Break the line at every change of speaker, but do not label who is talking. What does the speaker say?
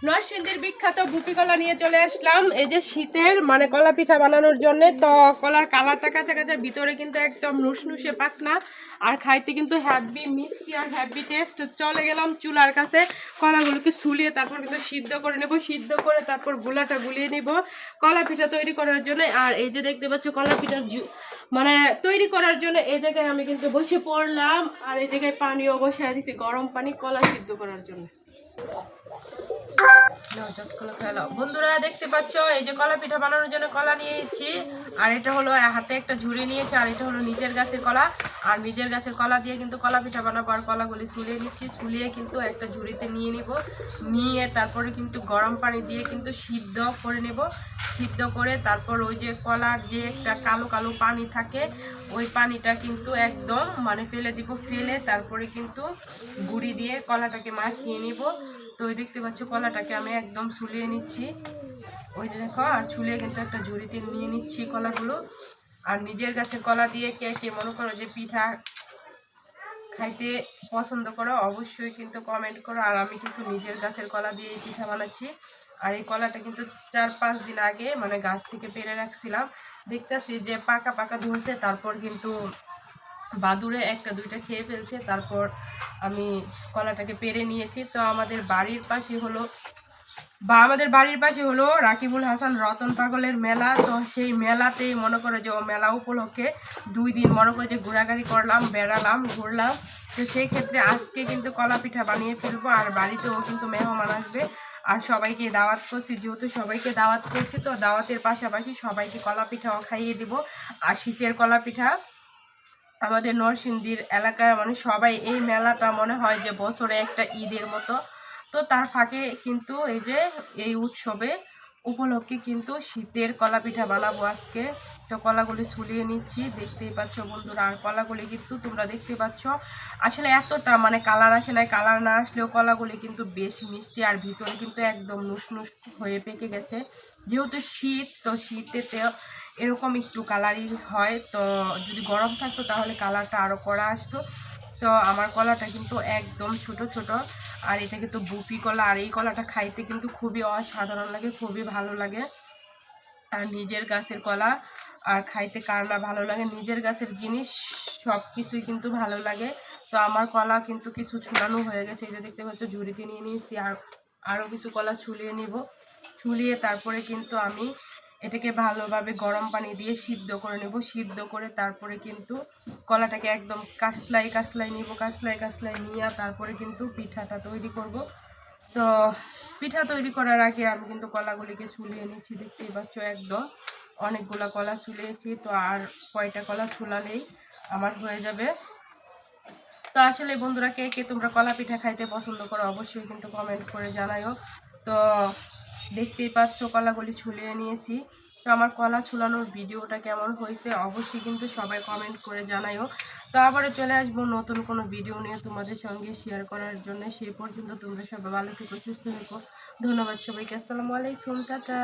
নরসিংদীর বিখ্যাত বুপি কলা নিয়ে চলে আসলাম এই যে শীতের মানে কলা পিঠা বানানোর জন্য। তো কলার কালারটা কাঁচা কাঁচা, ভিতরে কিন্তু একদম নুসনুসে পাকনা, আর খাইতে কিন্তু হ্যাপি মিষ্টি আর হ্যাপি টেস্ট। চলে গেলাম চুলার কাছে, কলাগুলোকে ছুলিয়ে তারপর কিন্তু সিদ্ধ করে নেব, সিদ্ধ করে তারপর গুলাটা গুলিয়ে নেব কলা পিঠা তৈরি করার জন্য। আর এই যে দেখতে পাচ্ছ কলা পিঠার মানে তৈরি করার জন্য এই জায়গায় আমি কিন্তু বসে পড়লাম, আর এই জায়গায় পানিও বসিয়ে দিছি, গরম পানি কলা সিদ্ধ করার জন্য। বন্ধুরা দেখতে পাচ্ছ এই যে কলা পিঠা বানানোর জন্য কলা নিয়েছি, আর এটা হলো হাতে একটা ঝুড়ি নিয়েছি, আর এটা হলো নিজের গাছের কলা। আর নিজের গাছের কলা দিয়ে কিন্তু কলা পিঠা বানাবো। আর কলাগুলি ছুলিয়ে নিচ্ছি, ছুলিয়ে কিন্তু একটা ঝুড়িতে নিয়ে নিব, নিয়ে তারপরে কিন্তু গরম পানি দিয়ে কিন্তু সিদ্ধ করে নেব। সিদ্ধ করে তারপর ওই যে কলার যে একটা কালো কালো পানি থাকে, ওই পানিটা কিন্তু একদম মানে ফেলে দিব, ফেলে তারপরে কিন্তু গুঁড়ি দিয়ে কলাটাকে মাখিয়ে নিব। তো ওই দেখতে পাচ্ছ কলাটাকে আমি একদম ছুলিয়ে নিচ্ছি, ওই যে দেখো, আর ছুলিয়ে কিন্তু একটা ঝুড়িতে নিয়ে নিচ্ছি কলাগুলো। আর নিজের গাছের কলা দিয়ে কে কে মনে করো যে পিঠা খাইতে পছন্দ করো অবশ্যই কিন্তু কমেন্ট করো। আর আমি কিন্তু নিজের গাছের কলা দিয়ে এই পিঠা বানাচ্ছি। আর এই কলাটা কিন্তু 4-5 দিন আগে মানে গাছ থেকে পেরে রাখছিলাম, দেখতেছি যে পাকা পাকা ধরছে, তারপর কিন্তু বাদুড়ে একটা দুইটা খেয়ে ফেলছে, তারপর আমি কলাটাকে পেরে নিয়েছি। তো আমাদের বাড়ির পাশে হলো রাকিবুল হাসান রতন পাগলের মেলা। তো সেই মেলাতেই মনে করে যে ও মেলা উপলক্ষে 2 দিন মনে করে যে ঘোরাঘুরি করলাম, বেড়ালাম, ঘুরলাম। তো সেই ক্ষেত্রে আজকে কিন্তু কলা পিঠা বানিয়ে ফেলবো, আর বাড়িতেও কিন্তু মেহমান আসবে, আর সবাইকে দাওয়াত করছি, যেহেতু সবাইকে দাওয়াত করছি তো দাওয়াতের পাশাপাশি সবাইকে কলা পিঠাও খাইয়ে দিব। আর শীতের কলা পিঠা আমাদের নরসিংদীর এলাকায় মানে সবাই, এই মেলাটা মনে হয় যে বছরে একটা ঈদের মতো। তো তার ফাঁকে কিন্তু এই যে এই উৎসবে উপলক্ষে কিন্তু শীতের কলা পিঠা বানাবো আজকে। তো কলাগুলি ছুলিয়ে নিচ্ছি, দেখতেই পাচ্ছ বন্ধুরা। আর কলাগুলি কিন্তু তোমরা দেখতে পাচ্ছ আসলে এতটা মানে কালার আসে না, কালার না আসলেও কলাগুলি কিন্তু বেশ মিষ্টি, আর ভিতরে কিন্তু একদম নুসনুস হয়ে পেকে গেছে। যেহেতু শীত, তো শীতেতে এরকম একটু কালারই হয়। তো যদি গরম থাকতো তাহলে কালারটা আরও কড়া আসতো। তো আমার কলাটা কিন্তু একদম ছোট ছোট, আর এটা কিন্তু বুপি কলা। আর এই কলাটা খাইতে কিন্তু খুবই অসাধারণ লাগে, খুবই ভালো লাগে। আর নিজের গাছের কলা আর খাইতে কার না ভালো লাগে, নিজের গাছের জিনিস সব কিছুই কিন্তু ভালো লাগে। তো আমার কলা কিন্তু কিছু ছুলানো হয়ে গেছে, এই যে দেখতে পাচ্ছ ঝুড়িতে নিয়ে নিয়েছি। আর আরও কিছু কলা ছুলিয়ে নিব, ছুলিয়ে তারপরে কিন্তু আমি এটাকে ভালোভাবে গরম পানি দিয়ে সিদ্ধ করে নেব। সিদ্ধ করে তারপরে কিন্তু কলাটাকে একদম কাসলাই কাসলাই নিব, কাসলাই কাসলাই নিয়ে তারপরে কিন্তু পিঠাটা তৈরি করব। তো পিঠা তৈরি করার আগে আমি কিন্তু কলাগুলিকে ছুলিয়ে নিচ্ছি, দেখতেই পাচ্ছ একদম অনেকগুলা কলা ছুলিয়েছি। তো আর কয়টা কলা ছুলালেই আমার হয়ে যাবে। তো আসলে বন্ধুরা কে কে তোমরা কলা পিঠা খাইতে পছন্দ করো অবশ্যই কিন্তু কমেন্ট করে জানাইও। তো দেখতেই পাচ্ছ কলাগুলি ছুলিয়ে নিয়েছি। তো আমার কলা ছুলানোর ভিডিওটা কেমন হয়েছে অবশ্যই কিন্তু সবাই কমেন্ট করে জানাইও। তো আবারও চলে আসবো নতুন কোনো ভিডিও নিয়ে তোমাদের সঙ্গে শেয়ার করার জন্য। সেই পর্যন্ত তোমরা সবাই ভালো থেকো, সুস্থ থেকো। ধন্যবাদ সবাইকে, আসসালামু আলাইকুম, টাটা।